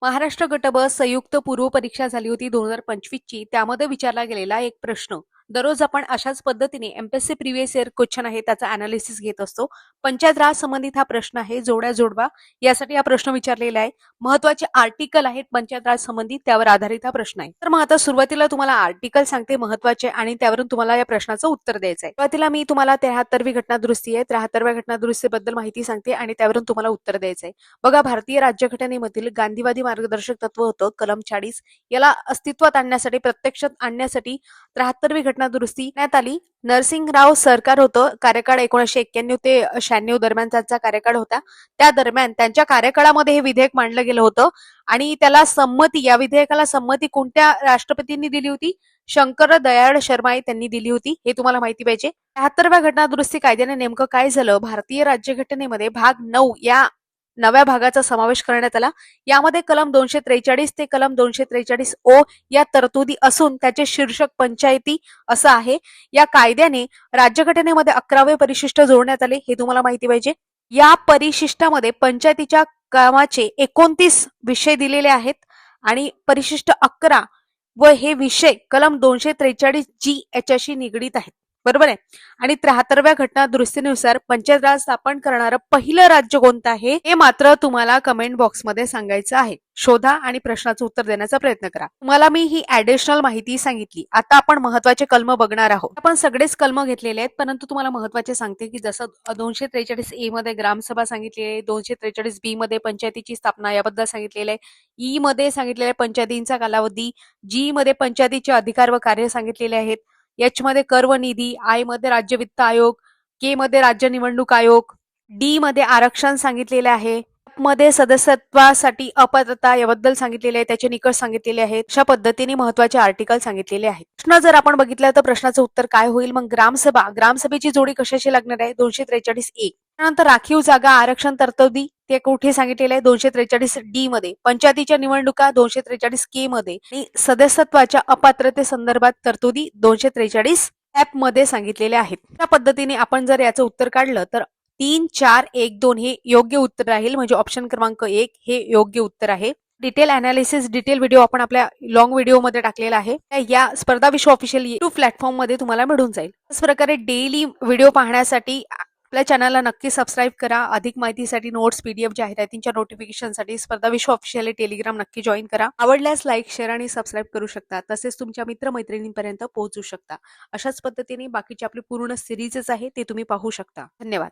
महाराष्ट्र गट ब संयुक्त पूर्व परीक्षा झाली होती 2025 ची. त्यामध्ये विचारला गेलेला एक प्रश्न. दररोज आपण अशाच पद्धतीने एमपीएससी प्रिव्हियस इयर क्वेश्चन आहे त्याचा अनालिसिस घेत असतो. पंचायत राज संबंधित हा प्रश्न आहे. जोड्या जोडवा यासाठी हा प्रश्न विचारलेला आहे. महत्वाचे आर्टिकल आहेत पंचायत राज संबंधित, त्यावर आधारित हा प्रश्न आहे. तर मग आता सुरुवातीला तुम्हाला आर्टिकल सांगते महत्वाचे आणि त्यावरून तुम्हाला या प्रश्नाचं उत्तर द्यायचं आहे. सुरुवातीला मी तुम्हाला 73वी घटना दुरुस्ती आहे, 73व्या घटना दुरुस्तीबद्दल माहिती सांगते आणि त्यावरून तुम्हाला उत्तर द्यायचं आहे. बघा, भारतीय राज्यघटनेमधील गांधीवादी मार्गदर्शक तत्व होतं कलम 40. याला अस्तित्वात आणण्यासाठी, प्रत्यक्षात आणण्यासाठी 73वी घटना दुरुस्ती करण्यात आली. नरसिंहराव सरकार होतं, कार्यकाळ 1991 ते 96 दरम्यान त्यांचा कार्यकाळ होता. त्या दरम्यान त्यांच्या कार्यकाळामध्ये हे विधेयक मांडलं गेलं होतं आणि त्याला संमती, या विधेयकाला संमती कोणत्या राष्ट्रपतींनी दिली होती? शंकर दयाळ शर्मा त्यांनी दिली होती. हे तुम्हाला माहिती पाहिजे. 73व्या घटना दुरुस्ती कायद्याने नेमकं काय झालं? भारतीय राज्यघटनेमध्ये भाग 9 या नव्या भागाचा समावेश करण्यात आला. यामध्ये कलम 243 ते कलम 243 ओ या तरतुदी असून त्याचे शीर्षक पंचायती असं आहे. या कायद्याने राज्यघटनेमध्ये 11वे परिशिष्ट जोडण्यात आले. हे तुम्हाला माहिती पाहिजे. या परिशिष्टामध्ये पंचायतीच्या कामाचे 29 विषय दिलेले आहेत आणि परिशिष्ट 11 व हे विषय कलम 243 जी याच्याशी निगडीत आहेत. बरोबर आहे. आणि 73व्या घटना दुरुस्तीनुसार पंचायत राज स्थापन करणारं पहिलं राज्य कोणतं आहे हे मात्र तुम्हाला कमेंट बॉक्समध्ये सांगायचं आहे. शोधा आणि प्रश्नाचं उत्तर देण्याचा प्रयत्न करा. तुम्हाला मी ही ऍडिशनल माहिती सांगितली. आता आपण महत्वाचे कलम बघणार आहोत. आपण सगळेच कलम घेतलेले आहेत, परंतु तुम्हाला महत्वाचे सांगते की जसं 243 ए मध्ये ग्रामसभा सांगितलेली आहे, 243 बी मध्ये पंचायतीची स्थापना याबद्दल सांगितलेलं आहे, ई मध्ये सांगितलेलं आहे पंचायतींचा कालावधी, जी मध्ये पंचायतीचे अधिकार व कार्य सांगितलेले आहेत, एच मध्ये कर व निधी, आय मध्ये राज्य वित्त आयोग, के मध्ये राज्य निवडणूक आयोग, डी मध्ये आरक्षण सांगितलेले आहे, मध्ये सदस्यत्वासाठी अपात्रता याबद्दल सांगितलेले आहे, त्याचे निकष सांगितलेले आहेत. अशा पद्धतीने महत्वाचे आर्टिकल सांगितलेले आहेत. प्रश्न जर आपण बघितला तर प्रश्नाचं उत्तर काय होईल? मग ग्रामसभेची जोडी कशाशी लागणार आहे? 243 ए. त्यानंतर राखीव जागा आरक्षण तरतुदी ते कुठे सांगितलेले आहे? 243 डी मध्ये. पंचायतीच्या निवडणुका 243 के मध्ये आणि सदस्यत्वाच्या अपात्रते संदर्भात तरतुदी 243 एफ मध्ये सांगितलेल्या आहेत. त्या पद्धतीने आपण जर याचं उत्तर काढलं तर 3, 4, 1, 2 हे योग्य उत्तर राहील. म्हणजे ऑप्शन क्रमांक 1 हे योग्य उत्तर आहे. डिटेल अनालिसिस, डिटेल व्हिडिओ आपण आपल्या लॉंग व्हिडिओ मध्ये टाकलेला आहे. या स्पर्धा विश्व ऑफिशियल युट्यूब प्लॅटफॉर्म मध्ये तुम्हाला मिळून जाईल. त्याच प्रकारे डेली व्हिडिओ पाहण्यासाठी आपल्या चॅनलला नक्की सबस्क्राईब करा. अधिक माहितीसाठी, नोट्स, पीडीएफ, जाहिरातींच्या नोटिफिकेशनसाठी स्पर्धा विश्व ऑफिशियल टेलिग्राम नक्की जॉईन करा. आवडल्यास लाईक, शेअर आणि सबस्क्राईब करू शकता. तसेच तुमच्या मित्रमैत्रिणींपर्यंत पोहोचू शकता. अशाच पद्धतीने बाकीची आपली पूर्ण सिरीजच आहे ते तुम्ही पाहू शकता. धन्यवाद.